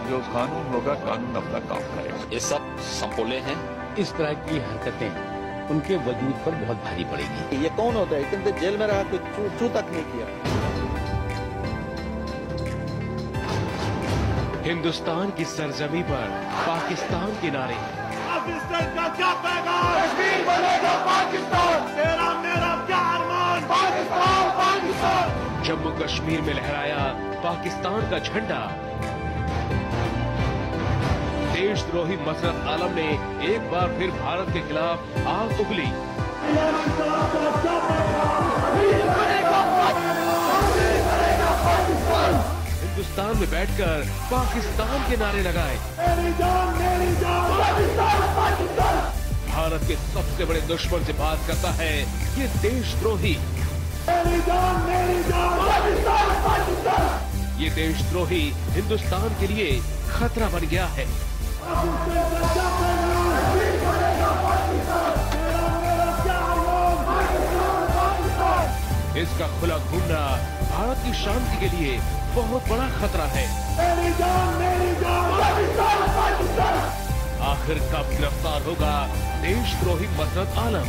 जो कानून होगा कानून अपना काम करेगा। ये सब संपोले हैं। इस तरह की हरकतें उनके वजूद पर बहुत भारी पड़ेगी। ये कौन होता है? क्योंकि जेल में रहा, कोई चू तक नहीं किया। हिंदुस्तान की सरजमी पर पाकिस्तान के नारे। पाकिस्तान का क्या पैगाम? कश्मीर बनेगा पाकिस्तान। तेरा मेरा क्या अरमान? पाकिस्तान पाकिस्तान। जम्मू कश्मीर में लहराया पाकिस्तान का झंडा। देशद्रोही मसरत आलम ने एक बार फिर भारत के खिलाफ आग उगली। हिंदुस्तान में बैठकर पाकिस्तान के नारे लगाए। मेरी जान पाकिस्तान पाकिस्तान। भारत के सबसे बड़े दुश्मन से बात करता है ये देशद्रोही। मेरी जान पाकिस्तान पाकिस्तान। ये देशद्रोही हिंदुस्तान के लिए खतरा बन गया है। इसका खुला घूमना भारत की शांति के लिए बहुत बड़ा खतरा है। मेरी जान पाकिस्तान पाकिस्तान। आखिर कब गिरफ्तार होगा देशद्रोही मसरत आलम?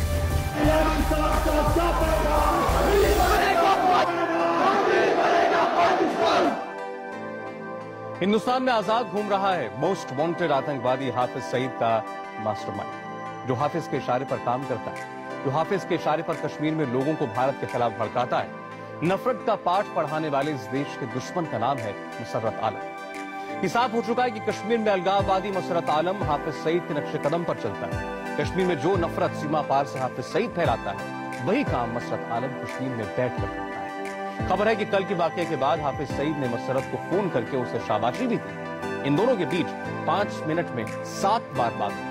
हिंदुस्तान में आजाद घूम रहा है मोस्ट वांटेड आतंकवादी हाफिज सईद का मास्टरमाइंड, जो हाफिज के इशारे पर काम करता है, जो हाफिज के इशारे पर कश्मीर में लोगों को भारत के खिलाफ भड़काता है। नफरत का पाठ पढ़ाने वाले इस देश के दुश्मन का नाम है मसरत आलम। ये साफ हो चुका है कि कश्मीर में अलगाववादी मसरत आलम हाफिज सईद के नक्शे कदम पर चलता है। कश्मीर में जो नफरत सीमा पार से हाफिज सईद फैलाता है, वही काम मसरत आलम कश्मीर में बैठकर करता है। खबर है कि कल की वाकये के बाद हाफिज सईद ने मसरत को फोन करके उसे शाबाशी भी दी। इन दोनों के बीच 5 मिनट में 7 बार बात हुई।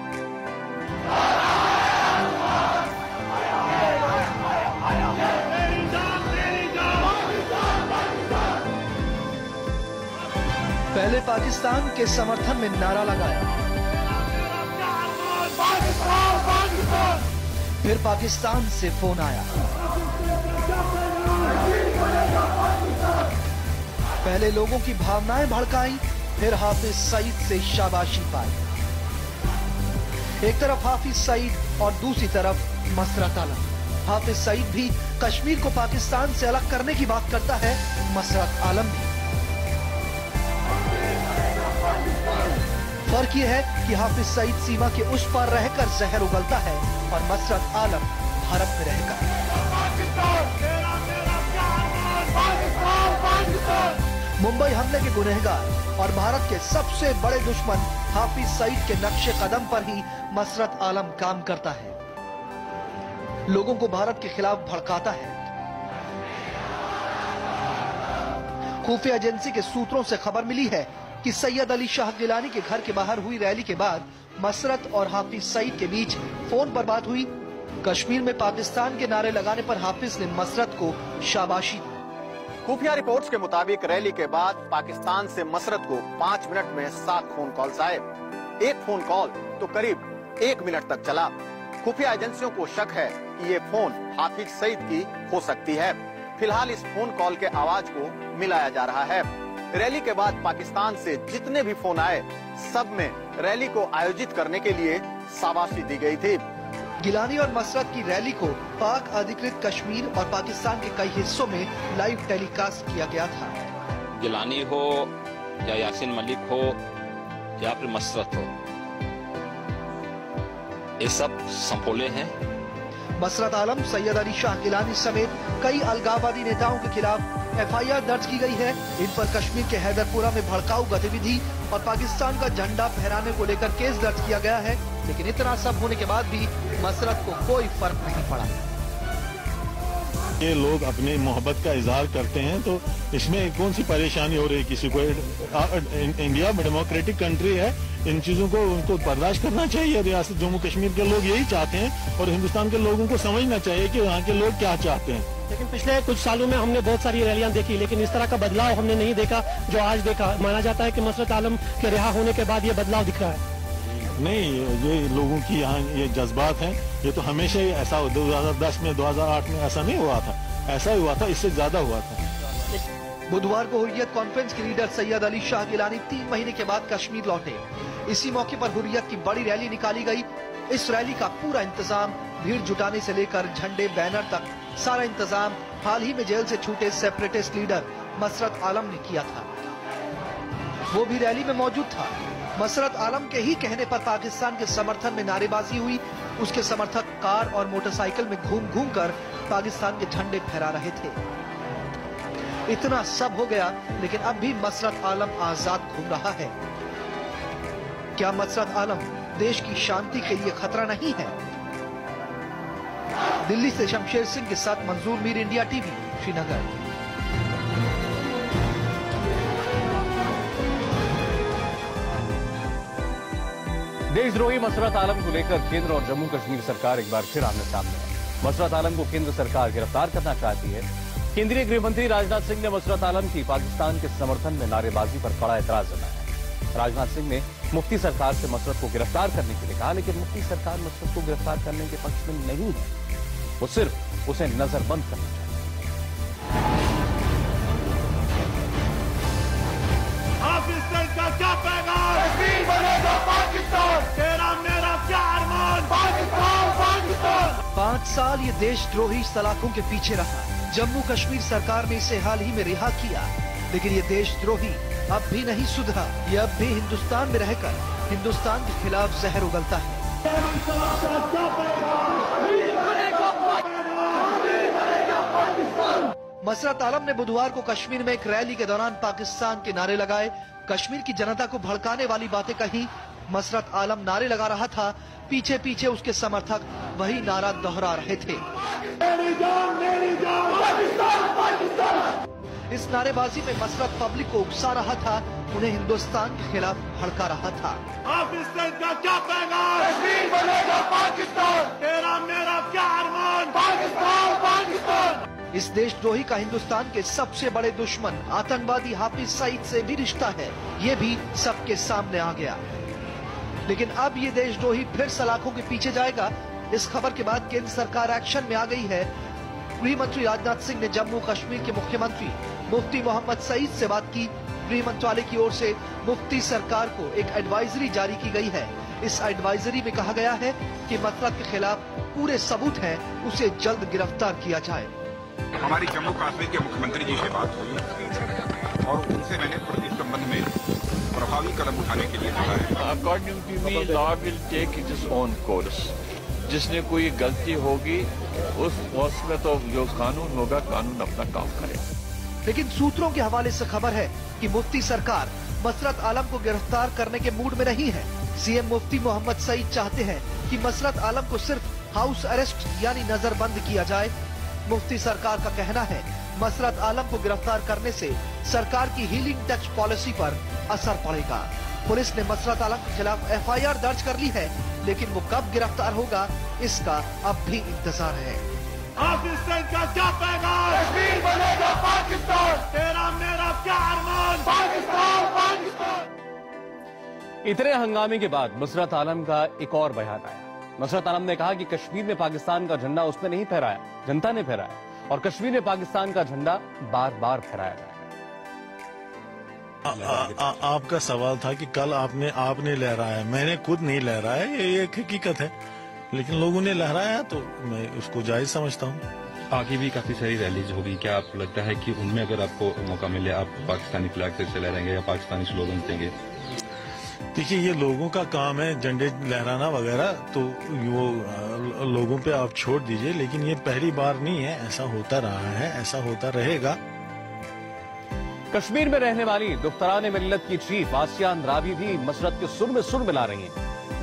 पहले पाकिस्तान के समर्थन में नारा लगाया, फिर पाकिस्तान से फोन आया। पहले लोगों की भावनाएं भड़काई, फिर हाफिज सईद से शाबाशी पाई। एक तरफ हाफिज सईद और दूसरी तरफ मसरत आलम। हाफिज सईद भी कश्मीर को पाकिस्तान से अलग करने की बात करता है, मसरत आलम भी। फर्क यह है कि हाफिज सईद सीमा के उस पार रहकर जहर उगलता है और मसरत आलम भारत में रहकर। मुंबई हमले के गुनहगार और भारत के सबसे बड़े दुश्मन हाफिज सईद के नक्शे कदम पर ही मसरत आलम काम करता है, लोगों को भारत के खिलाफ भड़काता है। खुफिया एजेंसी के सूत्रों से खबर मिली है कि सैयद अली शाह गिलानी के घर के बाहर हुई रैली के बाद मसरत और हाफिज सईद के बीच फोन पर बात हुई। कश्मीर में पाकिस्तान के नारे लगाने पर हाफिज ने मसरत को शाबाशी दी। खुफिया रिपोर्ट्स के मुताबिक रैली के बाद पाकिस्तान से मसरत को 5 मिनट में 7 फोन कॉल्स आए। एक फोन कॉल तो करीब 1 मिनट तक चला। खुफिया एजेंसियों को शक है कि ये फोन हाफिज सईद की हो सकती है। फिलहाल इस फोन कॉल के आवाज को मिलाया जा रहा है। रैली के बाद पाकिस्तान से जितने भी फोन आए, सब में रैली को आयोजित करने के लिए शाबाशी दी गई थी। गिलानी और मसरत की रैली को पाक अधिकृत कश्मीर और पाकिस्तान के कई हिस्सों में लाइव टेलीकास्ट किया गया था। गिलानी हो या यासीन मलिक हो या फिर मसरत हो, ये सब संपोले हैं। मसरत आलम, सैयद अली शाह गिलानी समेत कई अलगाववादी नेताओं के खिलाफ FIR दर्ज की गई है। इन पर कश्मीर के हैदरपुरा में भड़काऊ गतिविधि और पाकिस्तान का झंडा फहराने को लेकर केस दर्ज किया गया है। लेकिन इतना सब होने के बाद भी मसरत को कोई फर्क नहीं पड़ा। ये लोग अपनी मोहब्बत का इजहार करते हैं, तो इसमें कौन सी परेशानी हो रही किसी को? इंडिया डेमोक्रेटिक कंट्री है, इन चीजों को उनको बर्दाश्त करना चाहिए। रियासत जम्मू कश्मीर के लोग यही चाहते हैं और हिंदुस्तान के लोगों को समझना चाहिए कि यहाँ के लोग क्या चाहते हैं। लेकिन पिछले कुछ सालों में हमने बहुत सारी रैलियां देखी, लेकिन इस तरह का बदलाव हमने नहीं देखा जो आज देखा। माना जाता है कि मसरत आलम के रिहा होने के बाद ये बदलाव दिख रहा है। नहीं, ये लोगों की यहाँ ये जज्बात हैं। ये तो हमेशा ही ऐसा 2010 में 2008 में ऐसा नहीं हुआ था, ऐसा हुआ था, इससे ज्यादा हुआ था। बुधवार को हुर्रियत कॉन्फ्रेंस के लीडर सैयद अली शाह गिलानी 3 महीने के बाद कश्मीर लौटे। इसी मौके पर हुर्रियत की बड़ी रैली निकाली गई। इस रैली का पूरा इंतजाम, भीड़ जुटाने से लेकर झंडे बैनर तक सारा इंतजाम हाल ही में जेल से छूटे सेपरेटिस्ट लीडर मसरत आलम ने किया था। वो भी रैली में मौजूद था। मसरत आलम के ही कहने पर पाकिस्तान के समर्थन में नारेबाजी हुई। उसके समर्थक कार और मोटरसाइकिल में घूम घूम कर पाकिस्तान के झंडे फहरा रहे थे। इतना सब हो गया, लेकिन अब भी मसरत आलम आजाद घूम रहा है। क्या मसरत आलम देश की शांति के लिए खतरा नहीं है? दिल्ली से शमशेर सिंह के साथ मंजूर मीर, इंडिया टीवी, श्रीनगर। देशद्रोही मसरत आलम को लेकर केंद्र और जम्मू कश्मीर सरकार एक बार फिर आमने सामने है। मसरत आलम को केंद्र सरकार गिरफ्तार करना चाहती है। केंद्रीय गृह मंत्री राजनाथ सिंह ने मसरत आलम की पाकिस्तान के समर्थन में नारेबाजी पर कड़ा एतराज जताया है। राजनाथ सिंह ने मुफ्ती सरकार से मसरत को गिरफ्तार करने के लिए कहा, लेकिन मुफ्ती सरकार मसरत को गिरफ्तार करने के पक्ष में नहीं है। वो सिर्फ उसे नजरबंद करना चाहती है। का क्या पैगाम? कश्मीर बनेगा पाकिस्तान, तेरा मेरा क्या अरमान? पाकिस्तान, पाकिस्तान। 5 साल ये देशद्रोही सलाखों के पीछे रहा। जम्मू कश्मीर सरकार ने इसे हाल ही में रिहा किया, लेकिन ये देशद्रोही अब भी नहीं सुधरा। ये अब भी हिंदुस्तान में रहकर हिंदुस्तान के खिलाफ जहर उगलता है। मसरत आलम ने बुधवार को कश्मीर में एक रैली के दौरान पाकिस्तान के नारे लगाए। कश्मीर की जनता को भड़काने वाली बातें कही। मसरत आलम नारे लगा रहा था, पीछे पीछे उसके समर्थक वही नारा दोहरा रहे थे। मेरी जान, मेरी जान, पाकिस्तान, पाकिस्तान। इस नारेबाजी में मसरत पब्लिक को उकसा रहा था, उन्हें हिंदुस्तान के खिलाफ भड़का रहा था। पाकिस्तान का क्या पैगाम? कश्मीर बनेगा पाकिस्तान, तेरा मेरा क्या अरमान? पाकिस्तान, पाकिस्तान। इस देशद्रोही का हिंदुस्तान के सबसे बड़े दुश्मन आतंकवादी हाफिज सईद से भी रिश्ता है, ये भी सबके सामने आ गया। लेकिन अब ये देशद्रोही फिर सलाखों के पीछे जाएगा। इस खबर के बाद केंद्र सरकार एक्शन में आ गई है। गृह मंत्री राजनाथ सिंह ने जम्मू कश्मीर के मुख्यमंत्री मुफ्ती मोहम्मद सईद से बात की। गृह मंत्रालय की ओर से मुफ्ती सरकार को एक एडवाइजरी जारी की गई है। इस एडवाइजरी में कहा गया है कि मसरत के खिलाफ पूरे सबूत हैं, उसे जल्द गिरफ्तार किया जाए। हमारी जम्मू कश्मीर के मुख्यमंत्री जी से बात हुई और उनसे मैंने इस संबंध में प्रभावी कदम उठाने के लिए कहा है। According to me law will take its own course. जिसने कोई गलती होगी उस में तो जो कानून होगा, कानून अपना काम करेगा। लेकिन सूत्रों के हवाले से खबर है कि मुफ्ती सरकार मसरत आलम को गिरफ्तार करने के मूड में नहीं है। सीएम मुफ्ती मोहम्मद सईद चाहते हैं कि मसरत आलम को सिर्फ हाउस अरेस्ट यानी नजरबंद किया जाए। मुफ्ती सरकार का कहना है मसरत आलम को गिरफ्तार करने से सरकार की हीलिंग टच पॉलिसी पर असर पड़ेगा। पुलिस ने मसरत आलम के खिलाफ एफआईआर दर्ज कर ली है, लेकिन वो कब गिरफ्तार होगा इसका अब भी इंतजार है। पाकिस्तान का क्या पैगाम? कश्मीर बनेगा पाकिस्तान, तेरा मेरा क्या अरमान? पाकिस्तान, पाकिस्तान। इतने हंगामे के बाद मसरत आलम का एक और बयान आया। मसरत आलम ने कहा कि कश्मीर में पाकिस्तान का झंडा उसने नहीं फहराया, जनता ने फहराया, और कश्मीर में पाकिस्तान का झंडा बार बार फहराया जाएगा। आपका सवाल था कि कल आपने लहराया, मैंने खुद नहीं लहराया, ये एक हकीकत है, लेकिन लोगों ने लहराया तो मैं उसको जायज समझता हूँ। आगे भी काफी सारी रैलीज होगी, क्या आप लगता है कि उनमें अगर आपको मौका मिले आप पाकिस्तानी फ्लैग से लहराएंगे या पाकिस्तानी स्लोगन देंगे? देखिए, ये लोगों का काम है झंडे लहराना वगैरह, तो वो लोगों पे आप छोड़ दीजिए, लेकिन ये पहली बार नहीं है, ऐसा होता रहा है, ऐसा होता रहेगा। कश्मीर में रहने वाली दुख्तरान मिल्लत की चीफ आसिया अंद्राबी भी मसरत के सुर में सुर मिला रही हैं।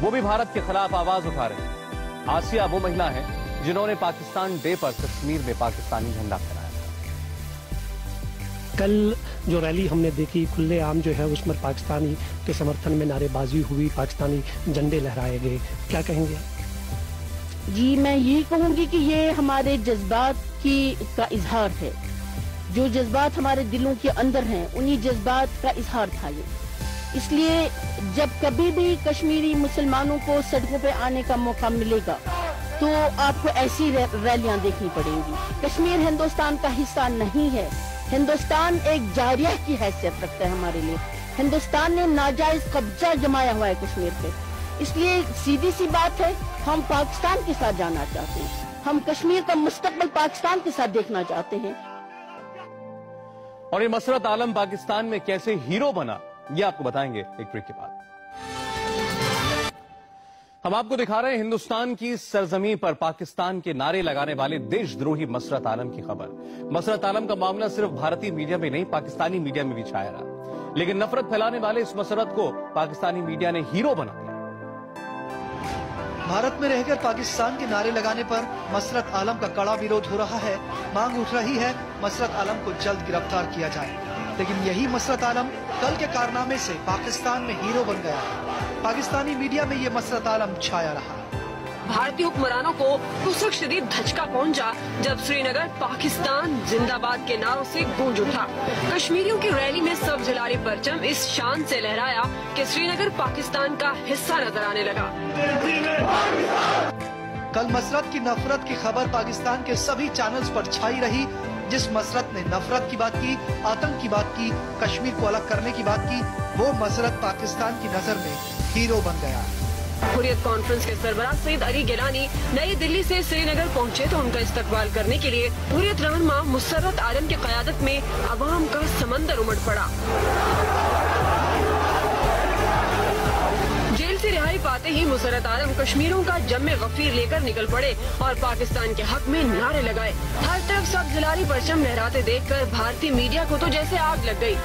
वो भी भारत के खिलाफ आवाज उठा रही हैं। आसिया वो महिला है जिन्होंने पाकिस्तान डे पर कश्मीर में पाकिस्तानी झंडा फहराया। कल जो रैली हमने देखी खुले आम जो है उसमें पाकिस्तानी के समर्थन में नारेबाजी हुई, पाकिस्तानी झंडे लहराए गए, क्या कहेंगे? जी, मैं यही कहूंगी कि ये हमारे जज्बात का इजहार है। जो जज्बात हमारे दिलों के अंदर हैं, उन्हीं जज्बात का इजहार था ये। इसलिए जब कभी भी कश्मीरी मुसलमानों को सड़कों पे आने का मौका मिलेगा तो आपको ऐसी रैलियां देखनी पड़ेंगी। कश्मीर हिंदुस्तान का हिस्सा नहीं है, हिंदुस्तान एक जारिया की हैसियत रखता है हमारे लिए। हिंदुस्तान ने नाजायज कब्जा जमाया हुआ है कश्मीर पे, इसलिए सीधी सी बात है, हम पाकिस्तान के साथ जाना चाहते हैं, हम कश्मीर का मुस्तकबिल पाकिस्तान के साथ देखना चाहते हैं। और ये मसरत आलम पाकिस्तान में कैसे हीरो बना, ये आपको बताएंगे एक ब्रेक के बाद। हम आपको दिखा रहे हैं हिंदुस्तान की सरजमी पर पाकिस्तान के नारे लगाने वाले देशद्रोही मसरत आलम की खबर। मसरत आलम का मामला सिर्फ भारतीय मीडिया में नहीं, पाकिस्तानी मीडिया में भी छाया रहा, लेकिन नफरत फैलाने वाले इस मसरत को पाकिस्तानी मीडिया ने हीरो बना दिया। भारत में रहकर पाकिस्तान के नारे लगाने पर मसरत आलम का कड़ा विरोध हो रहा है। मांग उठ रही है मसरत आलम को जल्द गिरफ्तार किया जाए, लेकिन यही मसरत आलम कल के कारनामे से पाकिस्तान में हीरो बन गया। पाकिस्तानी मीडिया में ये मसरत आलम छाया रहा। भारतीय हुक्मरानों को उस वक्त शदीद धचका पहुंचा जब श्रीनगर पाकिस्तान जिंदाबाद के नारों से गूंज उठा। कश्मीरियों की रैली में सब झलारी परचम इस शान से लहराया कि श्रीनगर पाकिस्तान का हिस्सा नजर आने लगा। कल मसरत की नफरत की खबर पाकिस्तान के सभी चैनल्स पर छाई रही। जिस मसरत ने नफरत की बात की, आतंक की बात की, कश्मीर को अलग करने की बात की, वो मसरत पाकिस्तान की नजर में हीरो बन गया। हुर्रियत कॉन्फ्रेंस के सरबराह सईद अली गिलानी नई दिल्ली से श्रीनगर पहुंचे तो उनका इस्तकबाल करने के लिए हुर्रियत रहनुमा मसरत आलम की क़यादत में अवाम का समंदर उमड़ पड़ा। जेल से रिहाई पाते ही मसरत आलम कश्मीरों का जम्मे गफीर लेकर निकल पड़े और पाकिस्तान के हक में नारे लगाए। हर तरफ सब जिलारी परचम लहराते देखकर भारतीय मीडिया को तो जैसे आग लग गई।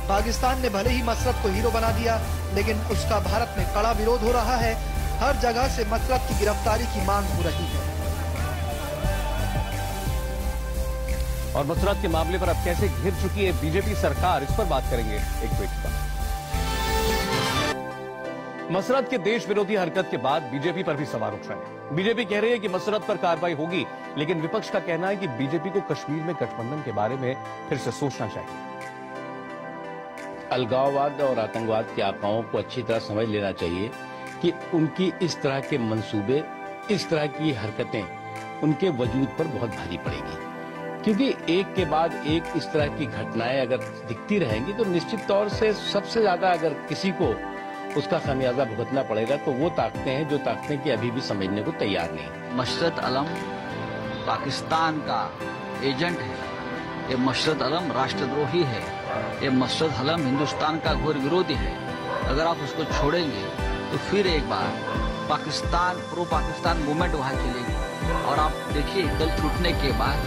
पाकिस्तान ने भले ही मसरत को हीरो बना दिया, लेकिन उसका भारत में कड़ा विरोध हो रहा है। हर जगह से मसरत की गिरफ्तारी की मांग हो रही है। और मसरत के मामले पर अब कैसे घिर चुकी है बीजेपी सरकार, इस पर बात करेंगे एक ब्रेक के बाद। मसरत के देश विरोधी हरकत के बाद बीजेपी पर भी सवाल उठ रहे हैं। बीजेपी कह रही है कि मसरत पर कार्रवाई होगी, लेकिन विपक्ष का कहना है कि बीजेपी को कश्मीर में गठबंधन के बारे में फिर से सोचना चाहिए। अलगाववाद और आतंकवाद के अफवाहों को अच्छी तरह समझ लेना चाहिए कि उनकी इस तरह के मंसूबे, इस तरह की हरकतें उनके वजूद पर बहुत भारी पड़ेगी, क्योंकि एक के बाद एक इस तरह की घटनाएं अगर दिखती रहेंगी तो निश्चित तौर से सबसे ज्यादा अगर किसी को उसका खामियाजा भुगतना पड़ेगा तो वो ताकतें हैं जो ताकतें की अभी भी समझने को तैयार नहीं। मसरत आलम पाकिस्तान का एजेंट है, ये मसरत आलम राष्ट्रद्रोही है, ये मसरत आलम हिंदुस्तान का घोर विरोधी है। अगर आप उसको छोड़ेंगे तो फिर एक बार पाकिस्तान प्रो पाकिस्तान मूवमेंट वहाँ चलेगी। और आप देखिए कल छूटने के बाद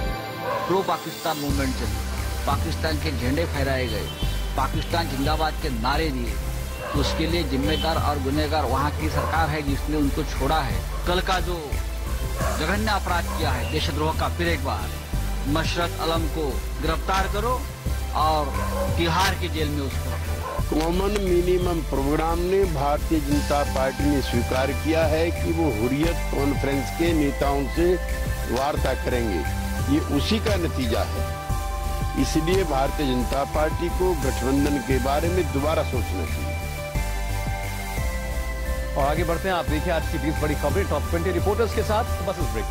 प्रो पाकिस्तान मूवमेंट चली, पाकिस्तान के झंडे फहराए गए, पाकिस्तान जिंदाबाद के नारे दिए। उसके लिए जिम्मेदार और गुनहगार वहाँ की सरकार है जिसने उनको छोड़ा है। कल का जो जघन्य अपराध किया है देशद्रोह का, फिर एक बार मसरत आलम को गिरफ्तार करो और तिहाड़ की जेल में उसको रखो। कॉमन मिनिमम प्रोग्राम ने भारतीय जनता पार्टी ने स्वीकार किया है कि वो हुर्रियत कॉन्फ्रेंस के नेताओं से वार्ता करेंगे। ये उसी का नतीजा है। इसलिए भारतीय जनता पार्टी को गठबंधन के बारे में दोबारा सोचना चाहिए। और आगे बढ़ते हैं, आप देखिए आज की 20 बड़ी खबरें टॉप 20 रिपोर्टर्स के साथ। बस इस ब्रेक